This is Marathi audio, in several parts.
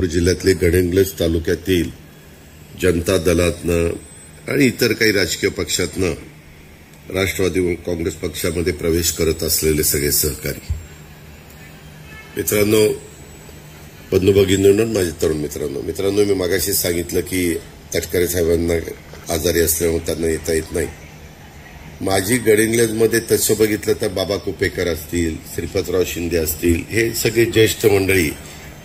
कोल्हापूर जिल्ह्यातले गडहिंग्लज तालुक्यातील जनता दलातनं आणि इतर काही राजकीय पक्षातनं राष्ट्रवादी काँग्रेस पक्षामध्ये प्रवेश करत असलेले सगळे सहकारी मित्रांनो, बंधू भगिनींनो, माझे तरुण मित्रांनो, मी मागाशी सांगितलं की तटकरे साहेबांना आजारी असल्यामुळे त्यांना येता येत नाही. माझी गडहिंग्लजमध्ये तसं बघितलं तर बाबा कुपेकर असतील, श्रीपतराव शिंदे असतील, हे सगळे ज्येष्ठ मंडळी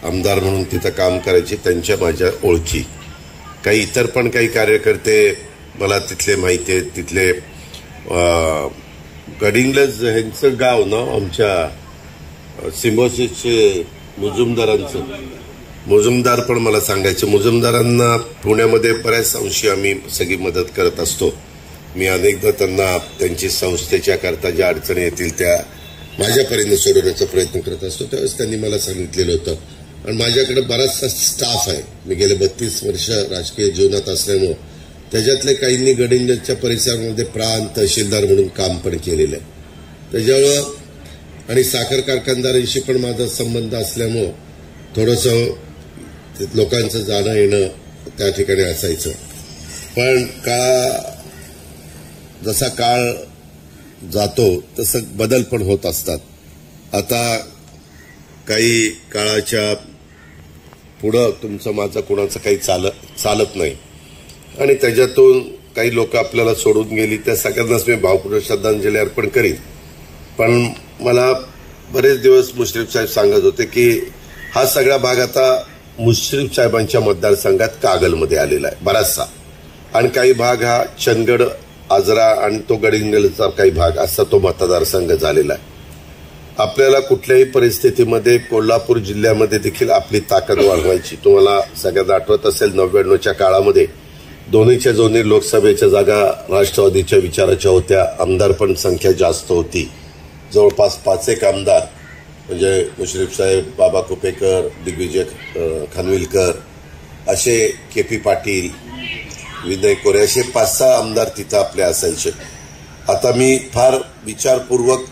आमदार म्हणून तिथं काम करायचे. त्यांच्या माझ्या ओळखी काही इतर पण काही कार्यकर्ते मला तिथले माहिती आहेत. तिथले गडहिंग्लज ह्यांचं गाव ना आमच्या सिम्बॉसिसचे मुजुमदार पण मला सांगायचे. मुजुमदारांना पुण्यामध्ये बऱ्याच अंशी आम्ही सगळी मदत करत असतो. मी अनेकदा त्यांना त्यांची संस्थेच्या करता ज्या अडचणी येतील त्या माझ्यापर्यंत सोडवण्याचा प्रयत्न करत असतो. त्यावेळेस त्यांनी मला सांगितलेलं होतं. आणि माझ्याकडे बराचसा स्टाफ आहे. मी गेले 32 वर्ष राजकीय जीवनात असल्यामुळे त्याच्यातले काहींनी गडहिंग्लजच्या परिसरामध्ये प्रांत तहसीलदार म्हणून काम पण केलेलं आहे. त्याच्यामुळं आणि साखर कारखानदारांशी पण माझा संबंध असल्यामुळं थोडंसं लोकांचं जाणं येणं त्या ठिकाणी असायचं. पण जसा काळ जातो तसं बदल पण होत असतात. आता काही काळाच्या पुढं तुमचं माझं कोणाचं काही चालत नाही आणि त्याच्यातून काही लोक आपल्याला सोडून गेली. त्या सगळ्यांनाच मी भावपूर्ण श्रद्धांजली अर्पण करीन. पण मला बरेच दिवस मुश्रीफ साहेब सांगत होते की हा सगळा भाग आता मुश्रीफ साहेबांच्या मतदारसंघात कागलमध्ये आलेला आहे बराचसा, आणि काही भाग हा चंदगड, आजरा आणि तो गडहिंग्लजचा काही भाग असा तो मतदारसंघ झालेला आहे. आपल्याला कुठल्याही परिस्थितीमध्ये कोल्हापूर जिल्ह्यामध्ये देखील आपली ताकद वाढवायची. तुम्हाला सगळ्यांना आठवत असेल 99च्या काळामध्ये दोन्हीच्या लोकसभेच्या जागा राष्ट्रवादीच्या विचाराच्या होत्या. आमदार पण संख्या जास्त होती. जवळपास 5 एक आमदार म्हणजे मुश्रीफ साहेब, बाबा कुपेकर, दिग्विजय खानविलकर, असे KP पाटील, विनय कोरे, असे 5-6 आमदार तिथं आपले असायचे. आता मी फार विचारपूर्वक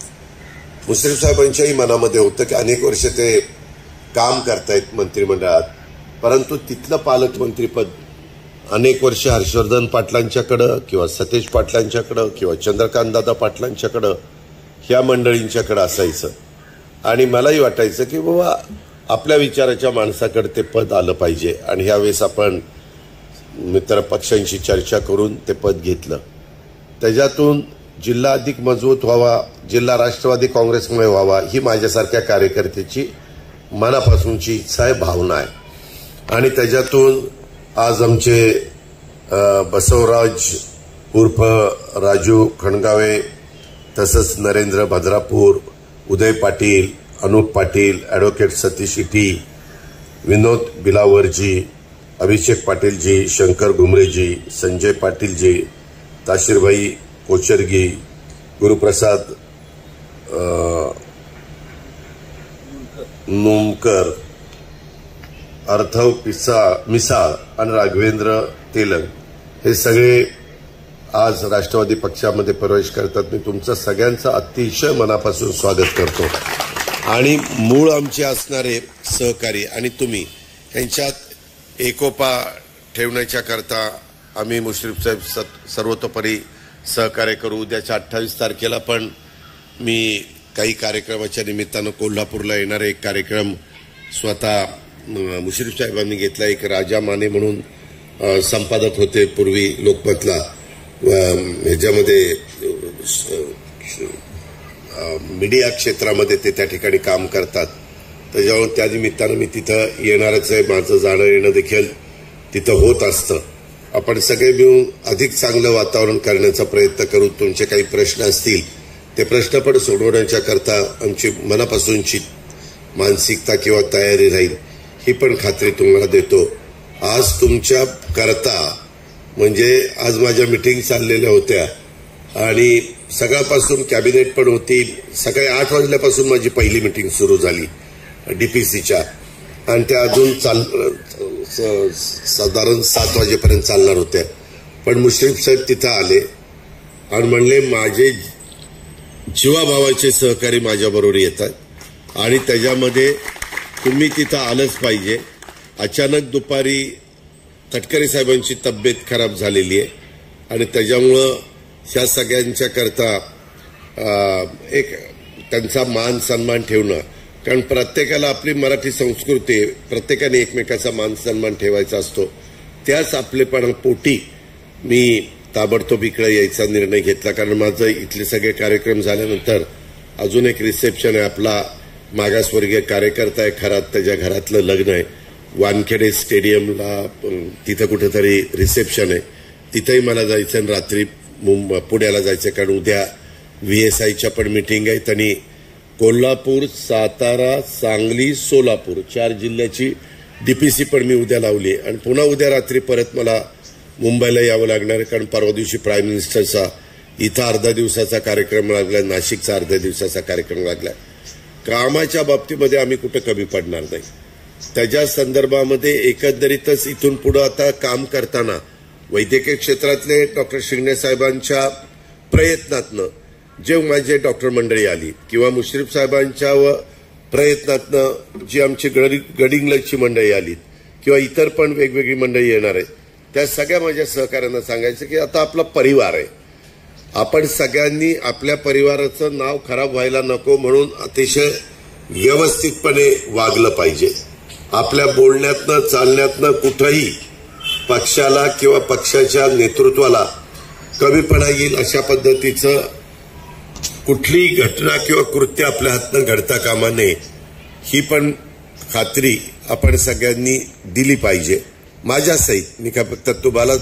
मुश्रीफ साहेबांच्याही मनामध्ये होतं की अनेक वर्ष ते काम करतायत मंत्रिमंडळात, परंतु तिथलं पालकमंत्रीपद अनेक वर्ष हर्षवर्धन पाटलांच्याकडं किंवा सतेज पाटलांच्याकडं किंवा चंद्रकांतदादा पाटलांच्याकडं ह्या मंडळींच्याकडं असायचं. आणि मलाही वाटायचं की बाबा आपल्या विचाराच्या माणसाकडे ते पद आलं पाहिजे. आणि ह्यावेळेस आपण मित्र पक्षांशी चर्चा करून ते पद घेतलं. त्याच्यातून जिल्हा अधिक मजबूत व्हावा, जिल्हा राष्ट्रवादी काँग्रेसमुळे व्हावा, ही माझ्यासारख्या कार्यकर्त्याची मनापासूनची इच्छा आहे, भावना आहे. आणि त्याच्यातून आज आमचे बसवराज उर्फ राजू खणगावे, तसंच नरेंद्र भद्रापूर, उदय पाटील, अनुप पाटील, ॲडव्होकेट सतीश इटी, विनोद बिलावरजी, अभिषेक पाटीलजी, शंकर घुमरेजी, संजय पाटीलजी, ताशीरभाई कोचरगी, गुरुप्रसाद नुमकर, अर्थव मिसाळ आणि राघवेंद्र तेलंग हे सगळे आज राष्ट्रवादी पक्षामध्ये प्रवेश करतात. मी तुमचं सगळ्यांचं अतिशय मनापासून स्वागत करतो. आणि मूळ आमचे असणारे सहकारी आणि तुम्ही यांच्यात एकोपा ठेवण्याच्या करता आम्ही मुश्रीफ साहेब सर्वतोपरी सहकार्य करू. उद्याच्या 28 तारखेला पण मी काही कार्यक्रमाच्या निमित्तानं कोल्हापूरला येणारे एक कार्यक्रम स्वतः मुश्रीफ साहेबांनी घेतला. एक राजा माने म्हणून संपादक होते पूर्वी लोकमतला, ह्याच्यामध्ये मीडिया क्षेत्रामध्ये ते त्या ठिकाणी काम करतात. त्याच्यामुळे त्या निमित्तानं मी तिथं येणारच आहे. माझं जाणं येणं देखील तिथं होत असतं. आपण सगळे मिळून अधिक चांगलं वातावरण करण्याचा प्रयत्न करू. तुमचे काही प्रश्न असतील ते प्रश्न पण सोडवण्याच्या करता आमची मनापासूनची मानसिकता किंवा तयारी राहील, ही पण खात्री तुम्हाला देतो. आज तुमच्या करता म्हणजे आज माझ्या मिटिंग चाललेल्या होत्या आणि सकाळपासून कॅबिनेट पण होती. सकाळी 8 वाजल्यापासून माझी पहिली मिटिंग सुरू झाली DPCच्या, आणि त्या अजून साधारण 7 वाजेपर्यंत चालणार होत्या. पण मुश्रीफ साहेब तिथं आले आणि म्हणले माझे जीवाभावाचे सहकारी माझ्याबरोबर येतात आणि त्याच्यामध्ये तुम्ही तिथं आलंच पाहिजे. अचानक दुपारी तटकरे साहेबांची तब्येत खराब झालेली आहे आणि त्याच्यामुळं ह्या सगळ्यांच्या करता एक त्यांचा मान सन्मान ठेवणं, कारण प्रत्येकाला आपली मराठी संस्कृती प्रत्येकाने एकमेकाचा मान सन्मान ठेवायचा असतो, त्याच आपलेपणा पोटी मी ताबडतोब इकडे यायचा निर्णय घेतला. कारण माझं इथले सगळे कार्यक्रम झाल्यानंतर अजून एक रिसेप्शन आहे, आपला मागासवर्गीय कार्यकर्ता आहे खरात, त्याच्या घरातलं लग्न आहे, वानखेडे स्टेडियमला तिथं कुठेतरी रिसेप्शन आहे, तिथंही मला जायचं आणि रात्री पुण्याला जायचं, कारण उद्या VSIच्या पण मीटिंग आहे. त्यांनी कोल्हापूर, सातारा, सांगली, सोलापूर 4 जिल्ह्याची DPC पण मी उद्या लावली आहे आणि पुन्हा उद्या रात्री परत मला मुंबईला यावं लागणार आहे, कारण परवा दिवशी प्राईम मिनिस्टरचा इथं अर्धा दिवसाचा कार्यक्रम लागला, नाशिकचा अर्ध्या दिवसाचा कार्यक्रम लागला. कामाच्या बाबतीमध्ये आम्ही कुठं कमी पडणार नाही. त्याच्या संदर्भामध्ये एकंदरीतच इथून पुढे आता काम करताना वैद्यकीय क्षेत्रातले डॉक्टर शिंगणे साहेबांच्या प्रयत्नातनं जे माझे डॉक्टर मंडळी आली किंवा मुश्रीफ साहेबांच्या प्रयत्नातनं जी आमची गडिंग्लजची मंडळी आली किंवा इतर पण वेगवेगळी मंडळी येणार आहे, त्या सगळ्या माझ्या सहकाऱ्यांना सांगायचं की आता आपला परिवार आहे, आपण सगळ्यांनी आपल्या परिवाराचं नाव खराब व्हायला नको म्हणून अतिशय व्यवस्थितपणे वागलं पाहिजे. आपल्या बोलण्यातनं चालण्यातनं कुठंही पक्षाला किंवा पक्षाच्या नेतृत्वाला कमीपणा येईल अशा पद्धतीचं कुठलीही घटना किंवा कृत्य आपल्या हातनं घडता कामा नये, ही पण खात्री आपण सगळ्यांनी दिली पाहिजे. माझ्या सहित मी काय फक्त तुम्हाला